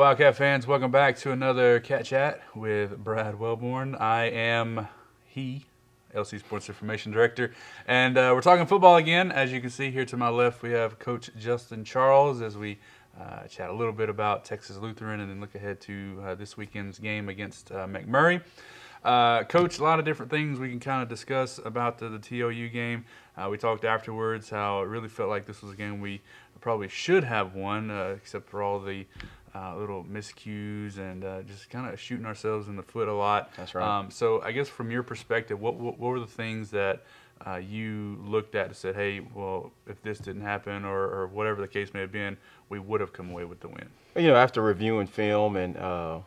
Wildcat fans. Welcome back to another Cat Chat with Brad Wellborn. I am LC Sports Information Director, and we're talking football again. As you can see here to my left, we have Coach Justin Charles as we chat a little bit about Texas Lutheran and then look ahead to this weekend's game against McMurray. Coach, a lot of different things we can kind of discuss about the TOU game. We talked afterwards how it really felt like this was a game we probably should have won, except for all the little miscues and just kind of shooting ourselves in the foot a lot. That's right. So I guess from your perspective, what were the things that you looked at and said, hey, well, if this didn't happen or whatever the case may have been, we would have come away with the win? You know, after reviewing film and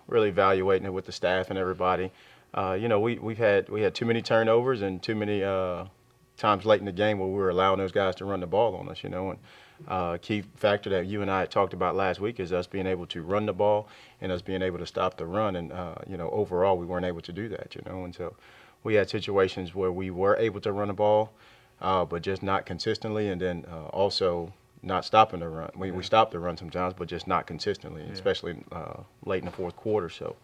really evaluating it with the staff and everybody, we had too many turnovers and too many times late in the game where we were allowing those guys to run the ball on us, and key factor that you and I had talked about last week is us being able to run the ball and us being able to stop the run. And, overall we weren't able to do that, and so we had situations where we were able to run the ball, but just not consistently, and then also not stopping the run. We stopped the run sometimes, but just not consistently, especially late in the fourth quarter. So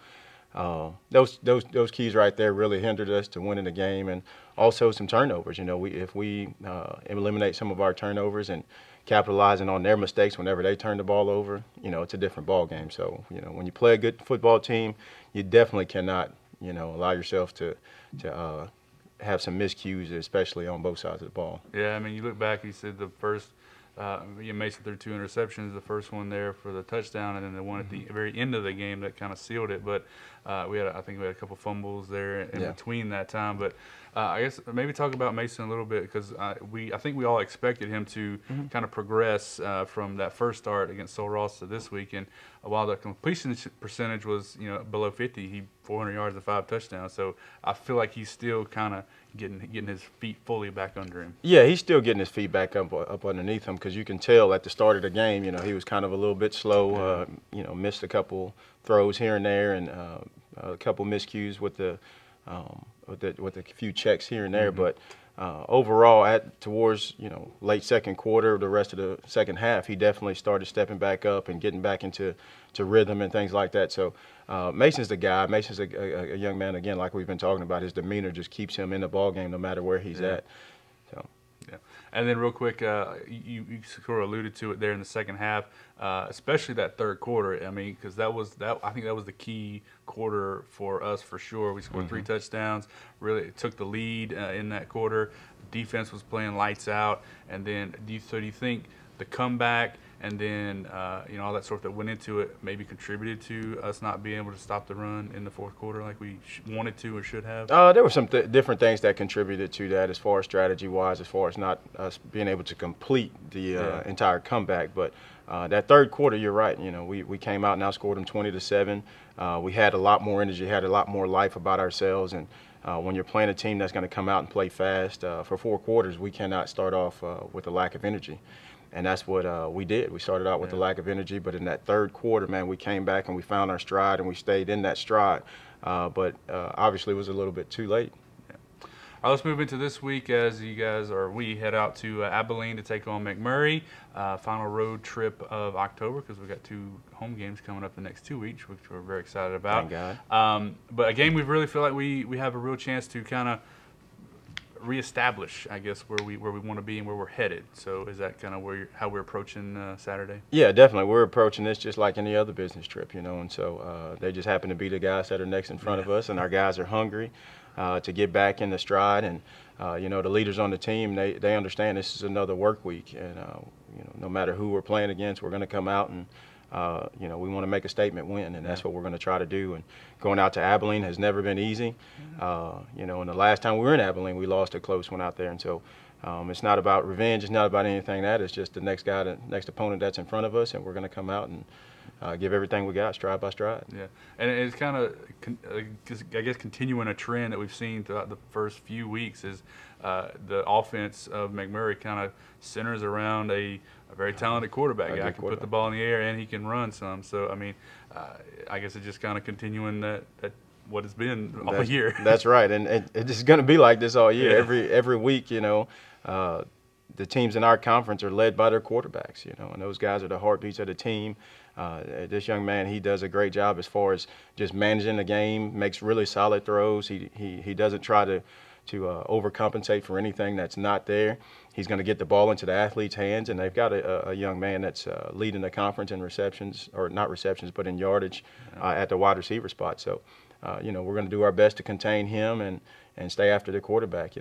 those keys right there really hindered us to winning the game, and also some turnovers. If we eliminate some of our turnovers and capitalizing on their mistakes whenever they turn the ball over, it's a different ball game. So when you play a good football team, you definitely cannot allow yourself to have some miscues, especially on both sides of the ball. Yeah, I mean, you look back, you said the first Mason threw 2 interceptions, the first one there for the touchdown, and then the one at the very end of the game that kind of sealed it. But I think we had a couple fumbles there in between that time. But I guess maybe talk about Mason a little bit, because I think we all expected him to kind of progress from that first start against Sul Ross to this week. And while the completion percentage was below 50, he 400 yards and 5 touchdowns. So I feel like he's still kind of getting his feet fully back under him. Yeah, he's still getting his feet back up underneath him, because you can tell at the start of the game, he was kind of a little bit slow, missed a couple throws here and there, and a couple miscues with a few checks here and there. But overall, towards late second quarter, the rest of the second half, he definitely started stepping back up and getting back into rhythm and things like that. So Mason's the guy. Mason's a young man, again, like we've been talking about. His demeanor just keeps him in the ball game no matter where he's at. So. Yeah, and then real quick, you sort of alluded to it there in the second half, especially that third quarter. I mean, because I think that was the key quarter for us for sure. We scored 3 touchdowns, really took the lead in that quarter. Defense was playing lights out, and then do you think the comeback and then all that sort that went into it maybe contributed to us not being able to stop the run in the fourth quarter like we wanted to or should have? There were some different things that contributed to that, as far as strategy-wise, as far as not us being able to complete the entire comeback. But that third quarter, you're right. We came out and outscored them 20-7. We had a lot more energy, had a lot more life about ourselves, and when you're playing a team that's going to come out and play fast for 4 quarters, we cannot start off with a lack of energy. And that's what we did. We started out with a lack of energy, but in that third quarter, man, we came back and we found our stride, and we stayed in that stride. But obviously it was a little bit too late. Yeah. All right, let's move into this week as we head out to Abilene to take on McMurray. Final road trip of October, because we've got 2 home games coming up the next 2 weeks, which we're very excited about. Thank God. But a game we really feel like we have a real chance to kind of reestablish, I guess, where we want to be and where we're headed. So is that kind of how we're approaching Saturday? Yeah, definitely. We're approaching this just like any other business trip, and so they just happen to be the guys that are next in front of us, and our guys are hungry to get back in the stride. And the leaders on the team, they understand this is another work week, and no matter who we're playing against, we're going to come out and we want to make a statement win, and that's what we're going to try to do. And going out to Abilene has never been easy. And the last time we were in Abilene, we lost a close one out there. And so it's not about revenge. It's not about anything that. It's just the next opponent that's in front of us, and we're going to come out and give everything we got, stride by stride. Yeah, and it's kind of, I guess, continuing a trend that we've seen throughout the first few weeks is the offense of McMurray kind of centers around a very talented quarterback. Guy can put the ball in the air and he can run some. So, I mean, I guess it's just kind of continuing that what it's been all year. That's right, and it's going to be like this all year. Yeah. Every week, the teams in our conference are led by their quarterbacks, and those guys are the heartbeats of the team. This young man, he does a great job as far as just managing the game, makes really solid throws. He doesn't try to overcompensate for anything that's not there. He's going to get the ball into the athlete's hands, and they've got a young man that's leading the conference in receptions, or not receptions, but in yardage at the wide receiver spot. So, we're going to do our best to contain him and stay after the quarterback,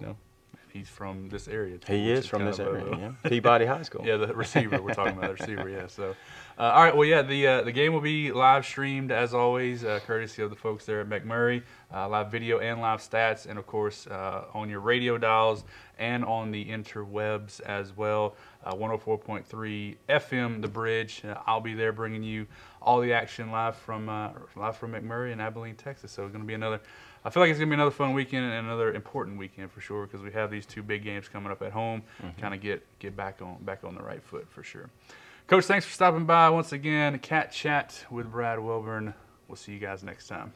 He's from this area, too. He is from this area, yeah. Peabody High School. Yeah, the receiver. We're talking about the receiver, yeah. So, all right, well, yeah, the game will be live streamed, as always, courtesy of the folks there at McMurray. Live video and live stats, and, of course, on your radio dials and on the interwebs as well. 104.3 FM, The Bridge. I'll be there bringing you all the action live from McMurray in Abilene, Texas. So it's going to be I feel like it's going to be another fun weekend and another important weekend for sure, because we have these two big games coming up at home. Kind of get back on the right foot for sure. Coach, thanks for stopping by once again. Cat Chat with Brad Welburn. We'll see you guys next time.